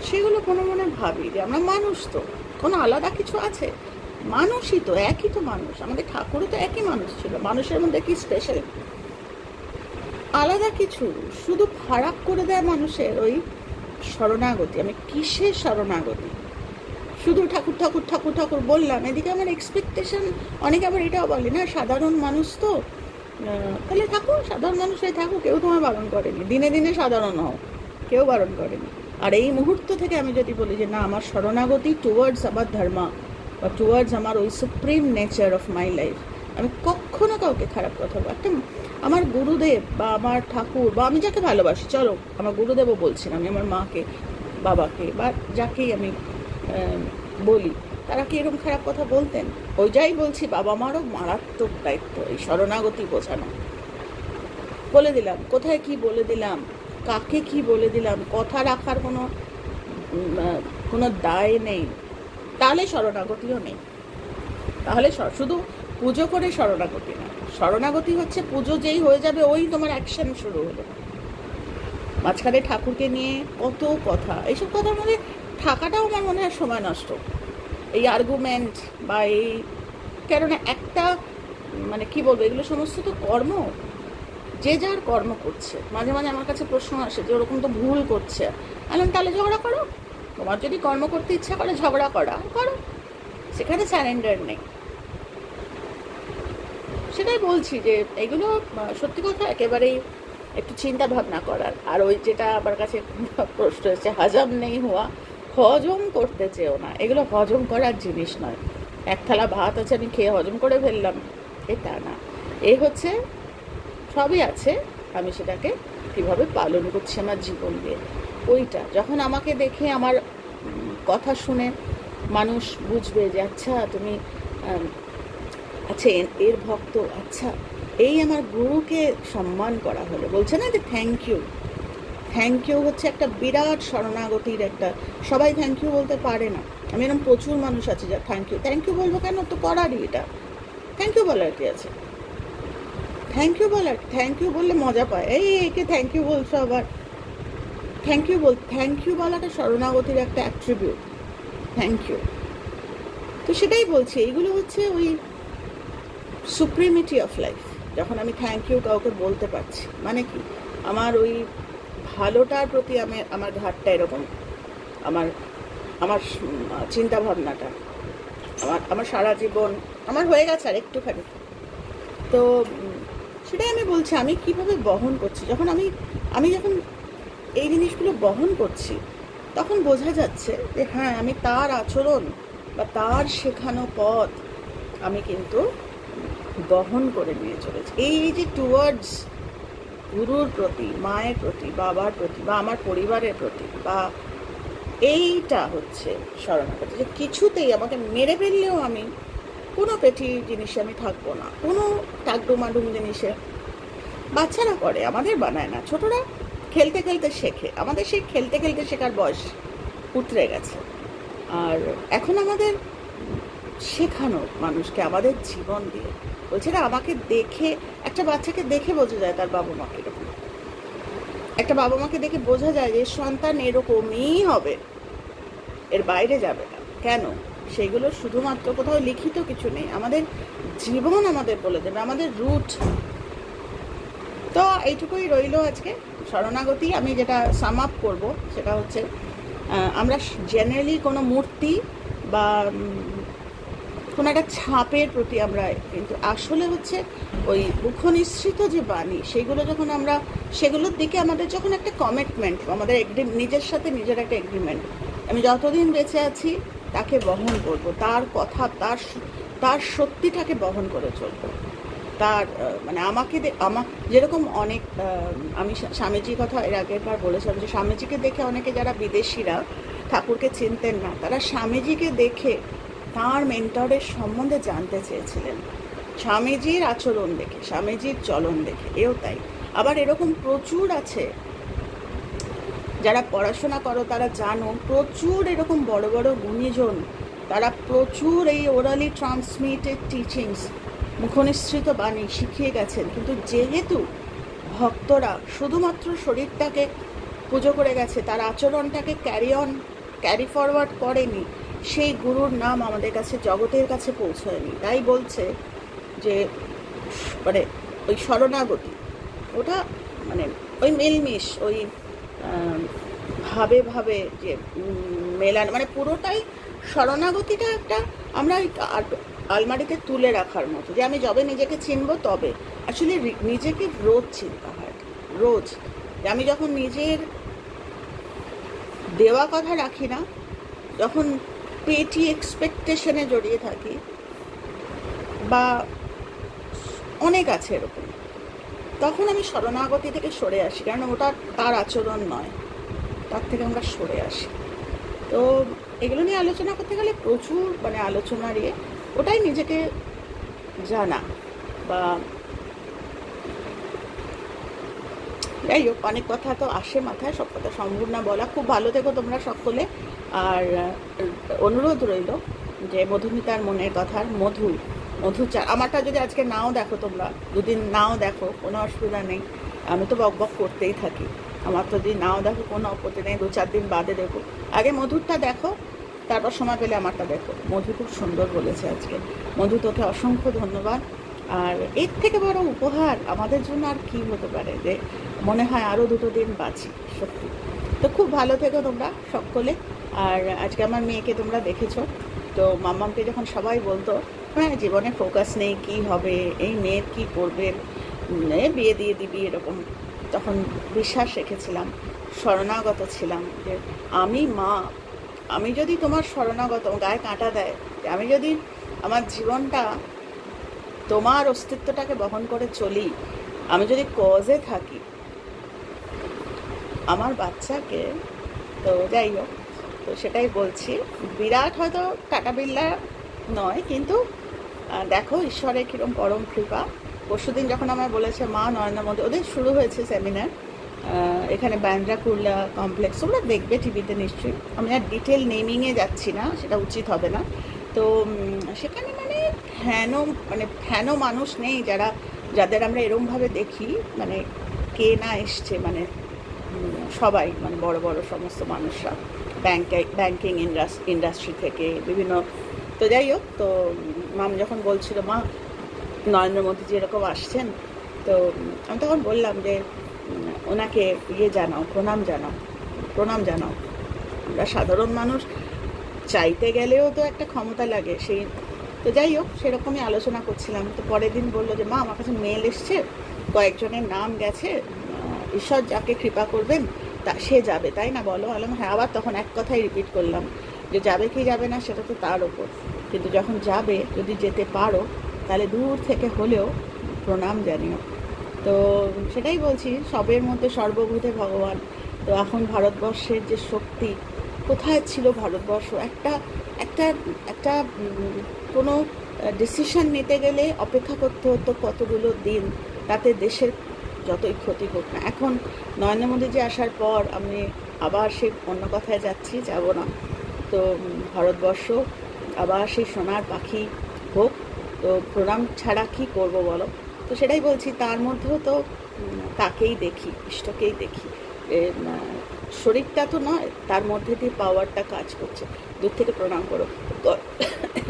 সেগুলো কোনো মনে ভাবি যে আমরা মানুষ, তো কোনো আলাদা কিছু আছে? মানুষই তো, একই তো মানুষ, আমাদের ঠাকুরও তো একই মানুষ ছিল, মানুষের মধ্যে কি স্পেশাল আলাদা কিছু? শুধু ফারাক করে দেয় মানুষের ওই শরণাগতি। আমি কিসের শরণাগতি? শুধু ঠাকুর ঠাকুর ঠাকুর ঠাকুর বললাম, এদিকে আমার এক্সপেকটেশন, অনেকে আবার এটাও বলে না সাধারণ মানুষ তো, তাহলে থাকো সাধারণ মানুষ হয়ে থাকো, কেউ তোমার বারণ করেনি, দিনে দিনে সাধারণ হও, কেউ বারণ করেনি। আর এই মুহূর্ত থেকে আমি যদি বলি যে না, আমার শরণাগতি টুয়ার্ডস আমার ধর্মা বা টুয়ার্ডস আমার ওই supreme nature of my life, আমি কখনো কাউকে খারাপ কথা বলবো। একটা আমার গুরুদেব বা আমার ঠাকুর বা আমি যাকে ভালোবাসি, চলো আমার গুরুদেবও বলছি না, আমি আমার মাকে, বাবাকে বা যাকেই আমি বলি, তারা কি এরকম খারাপ কথা বলতেন? ওই যাই বলছি, বাবা মারও মারাত্মক দায়িত্ব এই শরণাগতি বোঝানো। বলে দিলাম কোথায় কি বলে দিলাম, কাকে কি বলে দিলাম, কথা রাখার কোনো দায় নেই, তাহলে শরণাগতিও নেই। তাহলে শুধু পুজো করে শরণাগতি না, শরণাগতি হচ্ছে পুজো যেই হয়ে যাবে ওই তোমার অ্যাকশন শুরু হলো। মাঝখানে ঠাকুরকে নিয়ে কত কথা, এইসব কথার মধ্যে থাকাটাও আমার মনে হয় সময় নষ্ট, এই আর্গুমেন্ট বা এই, কেননা একটা মানে কি বলবো, এগুলো সমস্ত তো কর্ম, যে যার কর্ম করছে। মাঝে মাঝে আমার কাছে প্রশ্ন আসে যে ওরকম তো ভুল করছে, আমি তাহলে ঝগড়া করো, তোমার যদি কর্ম করতে ইচ্ছা করে ঝগড়া করো, সেখানে স্যারেন্ডার নেই। সেটাই বলছি যে এগুলো সত্যি কথা একেবারেই একটু চিন্তা ভাবনা করার। আর ওই যেটা আমার কাছে প্রশ্ন হচ্ছে, হজম নেই হওয়া, হজম করতে চেও না, এগুলো হজম করার জিনিস নয়। এক থালা ভাত আছে, আমি খেয়ে হজম করে ফেললাম, এটা না। এই হচ্ছে সবই আছে, আমি সেটাকে কীভাবে পালন করছি আমার জীবন দিয়ে, ওইটা যখন আমাকে দেখে, আমার কথা শুনে মানুষ বুঝবে যে আচ্ছা তুমি আচ্ছা এর ভক্ত, আচ্ছা এই আমার গুরুকে সম্মান করা হলো। বলছে না যে থ্যাংক ইউ, থ্যাংক ইউ হচ্ছে একটা বিরাট শরণাগতির একটা, সবাই থ্যাংক ইউ বলতে পারে না। আমি এরকম প্রচুর মানুষ আছে যা থ্যাংক ইউ বলবো কেন, তো করারই এটা, থ্যাংক ইউ বলার কি আছে? থ্যাংক ইউ বললে মজা পায়, এই একে থ্যাংক ইউ বলছো আবার, থ্যাংক ইউ বলাটা শরণাগতির একটা অ্যাট্রিবিউট, থ্যাংক ইউ। তো সেটাই বলছি, এইগুলো হচ্ছে ওই সুপ্রিমিটি অফ লাইফ। যখন আমি থ্যাংক ইউ কাউকে বলতে পারছি, মানে কি আমার ওই ভালোটার প্রতি আমার ঘাটটা এরকম, আমার আমার চিন্তা ভাবনাটা, আমার সারা জীবন আমার হয়ে গেছে আর একটুখানি। তো সেটাই আমি বলছি, আমি কিভাবে বহন করছি। যখন আমি যখন এই জিনিসগুলো বহন করছি, তখন বোঝা যাচ্ছে যে হ্যাঁ, আমি তার আচরণ বা তার শেখানো পথ আমি কিন্তু বহন করে নিয়ে চলেছি। এই যে টুয়ার্ডস গুরুর প্রতি, মায়ের প্রতি, বাবার প্রতি বা আমার পরিবারের প্রতি, বা এইটা হচ্ছে শরণাগতি, যে কিছুতেই আমাকে মেরে ফেললেও আমি কোনো পেটি জিনিসে আমি থাকবো না, কোনো টাকডুমাডুম জিনিসে। বাচ্চারা করে, আমাদের বানায় না। ছোটরা খেলতে খেলতে শেখে, আমাদের সেই খেলতে খেলতে শেখার বয়স উতরে গেছে। আর এখন আমাদের শেখানো মানুষকে আমাদের জীবন দিয়ে। বলছে না, আমাকে দেখে, একটা বাচ্চাকে দেখে বোঝা যায় তার বাবা মাকে এরকম, একটা বাবা মাকে দেখে বোঝা যায় যে সন্তান এরকমই হবে, এর বাইরে যাবে না। কেন? সেগুলো শুধুমাত্র কোথাও লিখিত কিছু নেই, আমাদের জীবন আমাদের বলে দেবে, আমাদের রুট। তো এইটুকুই রইল আজকে শরণাগতি। আমি যেটা সাম আপ করবো সেটা হচ্ছে, আমরা জেনারেলি কোনো মূর্তি বা কোনো একটা ছাপের প্রতি আমরা, কিন্তু আসলে হচ্ছে ওই মুখনিসৃত যে বাণী, সেগুলো যখন আমরা, সেগুলোর দিকে আমাদের যখন একটা কমিটমেন্ট, আমাদের নিজের সাথে নিজের একটা এগ্রিমেন্ট, আমি যতদিন বেঁচে আছি তাকে বহন করব, তার কথা, তার সত্যিটাকে বহন করে চলবো, তার মানে আমাকে যেরকম অনেক, আমি স্বামীজির কথা এর আগের বার বলেছিলাম যে স্বামীজিকে দেখে অনেকে যারা বিদেশিরা ঠাকুরকে চিনতেন না, তারা স্বামীজিকে দেখে তাঁর মেন্টরের সম্বন্ধে জানতে চেয়েছিলেন। স্বামীজির আচরণ দেখে, স্বামীজির চলন দেখে, এও তাই। আবার এরকম প্রচুর আছে, যারা পড়াশোনা করো তারা জানো, প্রচুর এরকম বড় বড় গুণীজন, তারা প্রচুর এই ওরালি ট্রান্সমিটেড টিচিংস, মুখনিসৃত বাণী শিখিয়ে গেছেন, কিন্তু যেহেতু ভক্তরা শুধুমাত্র শরীরটাকে পুজো করে গেছে, তার আচরণটাকে ক্যারি ফরওয়ার্ড করেনি, সেই গুরুর নাম আমাদের কাছে, জগতের কাছে পৌঁছয়নি। তাই বলছে যে মানে ওই শরণাগতি, ওটা মানে ওই মিলমিশ, ওই ভাবে ভাবে যে মেলান, মানে পুরোটাই শরণাগতিটা একটা আমরা আলমারিতে তুলে রাখার মতো, যে আমি যবে নিজেকে চিনবো তবে। অ্যাকচুয়ালি নিজেকে রোজ চিন্তা হয়, রোজ। যে আমি যখন নিজের দেওয়া কথা রাখি না, যখন পেটি এক্সপেকটেশনে জড়িয়ে থাকি, বা অনেক আছে এরকম, তখন আমি শরণাগতি থেকে সরে আসি, কারণ ওটা তার আচরণ নয়, তার থেকে আমরা সরে আসি। তো এগুলো নিয়ে আলোচনা করতে গেলে প্রচুর মানে আলোচনার ওটাই নিজেকে জানা, বা যাই হোক, অনেক কথা তো আসে মাথায়, সব কথা সম্ভব না বলা। খুব ভালো থেকো তোমরা সকলে। আর অনুরোধ রইল যে মধুমিতার মনের কথার মধু চা, আমারটা যদি আজকে নাও দেখো, তোমরা দুদিন নাও দেখো, কোনো অসুবিধা নেই, আমি তো বক বক করতেই থাকি। আমার তো যদি নাও দেখো কোনো আপত্তি নেই, 2-4 দিন বাদে দেখো। আগে মধুরটা দেখো, তারপর সময় পেলে আমারটা দেখো। মধু খুব সুন্দর বলেছে আজকে। মধু, তোকে অসংখ্য ধন্যবাদ। আর এর থেকে বড় উপহার আমাদের জন্য আর কি হতে পারে, যে মনে হয় আরও 2 দিন বাঁচি, সত্যি। তো খুব ভালো থেকো তোমরা সকলে। আর আজকে আমার মেয়েকে তোমরা দেখেছো, তো মাম্মামকে যখন সবাই বলতো হ্যাঁ জীবনে ফোকাস নেই, কি হবে, এই মেয়ের কি করবে, বিয়ে দিয়ে দিবি, এরকম, তখন বিশ্বাস রেখেছিলাম, শরণাগত ছিলাম যে আমি মা, আমি যদি তোমার শরণাগত, গায়ে কাঁটা দেয়, আমি যদি আমার জীবনটা তোমার অস্তিত্বটাকে বহন করে চলি, আমি যদি কজে থাকি আমার বাচ্চাকে, তো যাই হোক, তো সেটাই বলছি। বিরাট হয়তো টাটা বিল্লা নয়, কিন্তু দেখো ঈশ্বরের কীরকম পরম কৃপা। পরশুদিন যখন আমায় বলেছে মা নরেন্দ্র মোদী, ওদের শুরু হয়েছে সেমিনার এখানে বান্দ্রা কুর্লা কমপ্লেক্স, তোমরা দেখবে টিভিতে নিশ্চয়ই, আমি আর ডিটেল নেমিংয়ে যাচ্ছি না, সেটা উচিত হবে না। তো সেখানে মানে ফ্যানও মানুষ নেই, যাদের আমরা এরমভাবে দেখি, মানে কে না এসছে, মানে সবাই, মানে বড় বড় সমস্ত মানুষরা, ব্যাংকিং ইন্ডাস্ট্রি থেকে বিভিন্ন। তো যাই হোক, তো মাম যখন বলছিল মা নরেন্দ্র মোদীজি এরকম আসছেন, তো আমি তখন বললাম যে ওনাকে জানাও, প্রণাম জানাও। আমরা সাধারণ মানুষ চাইতে গেলেও তো একটা ক্ষমতা লাগে, সেই। তো যাই হোক, সেরকমই আলোচনা করছিলাম। তো পরের দিন বললো যে মা আমার কাছে মেল এসছে, কয়েকজনের নাম গেছে, ঈশ্বর যাকে কৃপা করবেন তা সে যাবে, তাই না বলো? বললাম হ্যাঁ। আবার তখন এক কথাই রিপিট করলাম যে যাবে কি যাবে না সেটা তো তার ওপর, কিন্তু যখন যাবে, যদি যেতে পারো, তাহলে দূর থেকে হলেও প্রণাম জানিও। তো সেটাই বলছি, সবের মধ্যে সর্বভূতে ভগবান। তো এখন ভারতবর্ষের যে শক্তি, কোথায় ছিল ভারতবর্ষ? একটা কোনো ডিসিশন নিতে গেলে অপেক্ষা করতে হতো কতগুলো দিন, তাতে দেশের যতই ক্ষতি হোক না। এখন নরেন্দ্র মোদীজি আসার পর আমি আবার সেই অন্য কথায় যাব না। তো ভারতবর্ষ আবার সেই সোনার পাখি হোক, তো প্রণাম ছাড়া কী করবো বলো? তো সেটাই বলছি, তার মধ্যেও তো তাকেই দেখি, ইষ্টকেই দেখি। শরীরটা তো নয়, তার মধ্যে দিয়ে পাওয়ারটা কাজ করছে। দূর থেকে প্রণাম করো।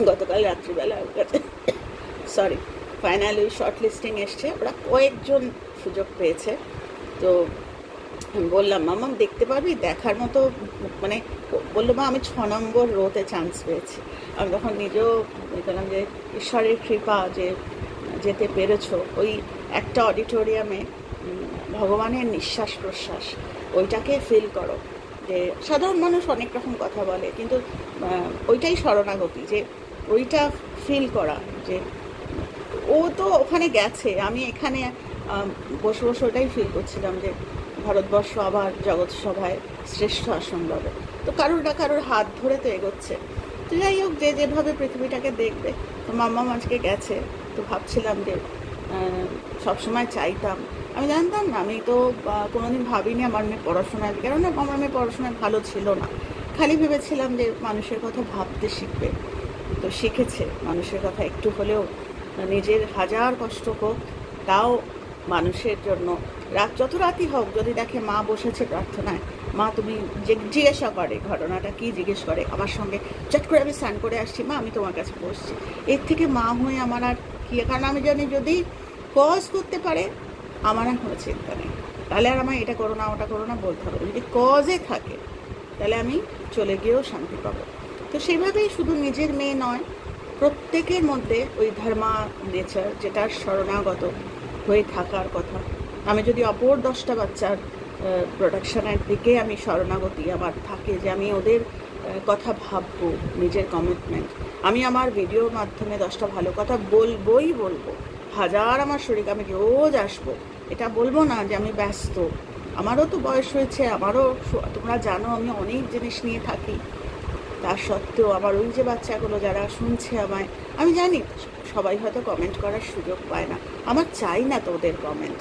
গতকাল রাত্রিবেলা ওর কাছে ফাইনালি ওই শর্ট লিস্টিং এসছে, ওরা কয়েকজন সুযোগ পেয়েছে। তো বললাম মামাম দেখতে পারবি, দেখার মতো, মানে বললো মা আমি 6 নম্বর রোতে চান্স পেয়েছি। আমি তখন নিজেও বললাম যে ঈশ্বরের কৃপা যে যেতে পেরেছো। ওই একটা অডিটোরিয়ামে ভগবানের নিঃশ্বাস প্রশ্বাস, ওইটাকে ফিল করো। যে সাধারণ মানুষ অনেক রকম কথা বলে, কিন্তু ওইটাই শরণাগতি, যে ওইটা ফিল করা, যে ও তো ওখানে গেছে, আমি এখানে বসে বসে ওটাই ফিল করছিলাম যে ভারতবর্ষ আবার জগৎ সভায় শ্রেষ্ঠ আসন পাবে। তো কারোর না কারোর হাত ধরে তো এগোচ্ছে। তো যাই হোক, যে যেভাবে পৃথিবীটাকে দেখবে। তো মাম্মাম আজকে গেছে, তো ভাবছিলাম যে সবসময় চাইতাম, আমি জানতাম না, আমি তো কোনোদিন ভাবিনি আমার মেয়ে পড়াশোনায়, কেননা আমার মেয়ে পড়াশোনায় ভালো ছিল না, খালি ভেবেছিলাম যে মানুষের কথা ভাবতে শিখবে। তো শিখেছে মানুষের কথা একটু হলেও, নিজের হাজার কষ্ট হোক তাও মানুষের জন্য, রাত যত রাতই হোক, যদি দেখে মা বসেছে প্রার্থনায়, মা তুমি জিজ্ঞাসা করে ঘটনাটা কি, জিজ্ঞেস করে আমার সঙ্গে, চট করে আমি স্নান করে আসছি, মা আমি তোমার কাছে বসছি, এর থেকে মা হয়ে আমার আর কি, কারণ আমি জানি যদি কজ করতে পারে আমার আর কোনো চিন্তা নেই, তাহলে আর আমার এটা করো না ওটা করো না বলতে হবে, যদি কজে থাকে তাহলে আমি চলে গিয়েও শান্তি পাবো। তো সেইভাবেই শুধু নিজের মেয়ে নয়, প্রত্যেকের মধ্যে ওই ধর্মা নেচার, যেটা শরণাগত হয়ে থাকার কথা। আমি যদি অপর 10টা বাচ্চার প্রোডাকশনের দিকে আমি শরণাগতি আমার থাকে, যে আমি ওদের কথা ভাববো, নিজের কমিটমেন্ট, আমি আমার ভিডিওর মাধ্যমে 10টা ভালো কথা বলবো, হাজার আমার শরীর, আমি রোজ আসবো, এটা বলবো না যে আমি ব্যস্ত, আমারও তো বয়স হয়েছে, আমারও তোমরা জানো আমি অনেক জিনিস নিয়ে থাকি, তার সত্ত্বেও আমার ওই যে বাচ্চাগুলো যারা শুনছে আমায়, আমি জানি সবাই হয়তো কমেন্ট করার সুযোগ পায় না, আমার চাই না তোদের কমেন্ট,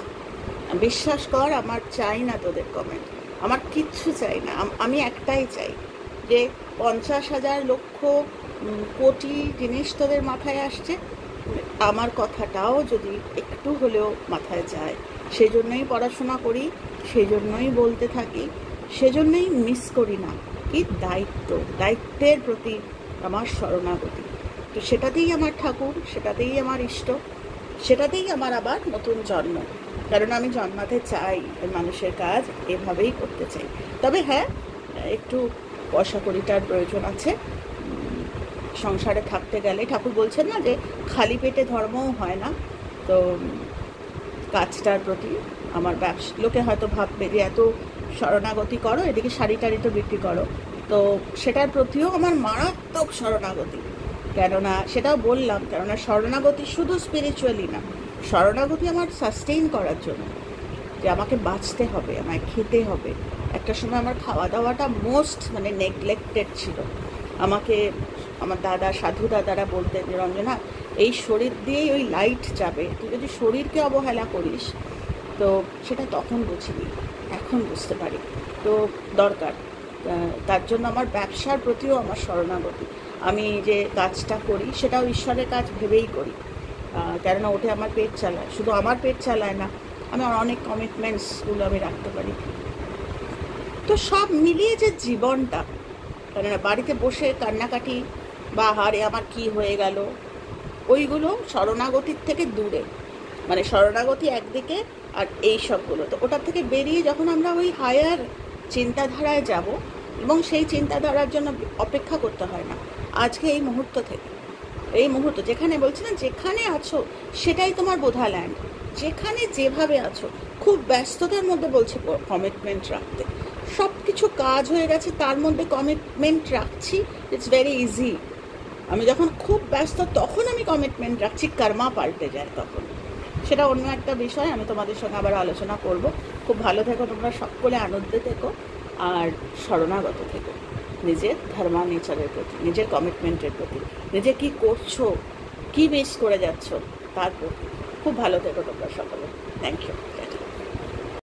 বিশ্বাস কর, আমার চাই না তোদের কমেন্ট, আমার কিচ্ছু চাই না, আমি একটাই চাই যে 50,000 লক্ষ কোটি জিনিস তোদের মাথায় আসছে, আমার কথাটাও যদি একটু হলেও মাথায় যায়, সেই জন্যই পড়াশোনা করি, সেই জন্যই বলতে থাকি, সেজন্যই মিস করি না কি দায়িত্বের প্রতি আমার শরণাগতি। তো সেটাতেই আমার ঠাকুর, সেটাতেই আমার ইষ্ট, সেটাতেই আমার আবার নতুন জন্ম, কারণ আমি জন্মাতে চাই, মানুষের কাজ এভাবেই করতে চাই। তবে হ্যাঁ, একটু পয়সা কড়িটার প্রয়োজন আছে, সংসারে থাকতে গেলে ঠাকুর বলছেন না যে খালি পেটে ধর্মও হয় না, তো কাজটার প্রতি আমার ব্যবসা, লোকে হয়তো ভাববে যে এত শরণাগতি করো, এদিকে শাড়ি টাড়ি তো বিক্রি করো, তো সেটার প্রতিও আমার মারাত্মক শরণাগতি, কেননা সেটাও বললাম, কেননা শরণাগতি শুধু স্পিরিচুয়ালি না, শরণাগতি আমার সাস্টেইন করার জন্য, যে আমাকে বাঁচতে হবে, আমায় খেতে হবে। একটা সময় আমার খাওয়া দাওয়াটা মোস্ট নেগলেক্টেড ছিল, আমাকে আমার দাদা, সাধু দাদারা বলতেন যে রঞ্জনা, এই শরীর দিয়েই ওই লাইট যাবে, তুই যদি শরীরকে অবহেলা করিস, তো সেটা তখন বুঝিনি, এখন বুঝতে পারি, তো দরকার, তার জন্য আমার ব্যবসার প্রতিও আমার শরণাগতি, আমি যে কাজটা করি সেটাও ঈশ্বরের কাজ ভেবেই করি, কেননা ওটা আমার পেট চালায়, শুধু আমার পেট চালায় না, আমি অনেক কমিটমেন্টসগুলো আমি রাখতে পারি। তো সব মিলিয়ে যে জীবনটা, কেননা বাড়িতে বসে কান্নাকাটি বা হারে আমার কি হয়ে গেল, ওইগুলো শরণাগতির থেকে দূরে, শরণাগতি একদিকে আর এই সবগুলো, তো ওটার থেকে বেরিয়ে যখন আমরা ওই হায়ার চিন্তাধারায় যাব, এবং সেই চিন্তাধারার জন্য অপেক্ষা করতে হয় না, আজকে এই মুহূর্ত থেকে, এই মুহূর্ত যেখানে বলছি না, যেখানে আছো সেটাই তোমার বোধা ল্যান্ড, যেখানে যেভাবে আছো, খুব ব্যস্ততার মধ্যে বলছে কমিটমেন্ট রাখতে, সব কিছু কাজ হয়ে গেছে, তার মধ্যে কমিটমেন্ট রাখছি, ইটস ভেরি ইজি। আমি যখন খুব ব্যস্ত তখন আমি কমিটমেন্ট রাখছি, কর্মা পাল্টে যায় তখন, সেটা অন্য একটা বিষয়, আমি তোমাদের সঙ্গে আবার আলোচনা করব। খুব ভালো থেকো তোমরা সকলে, আনন্দে থেকো, আর শরণাগত থেকো নিজের ধর্মা নেচারের প্রতি, নিজের কমিটমেন্টের প্রতি, নিজে কি করছো, কি মিস করে যাচ্ছ তার প্রতি। খুব ভালো থেকো তোমরা সকলে। Thank you.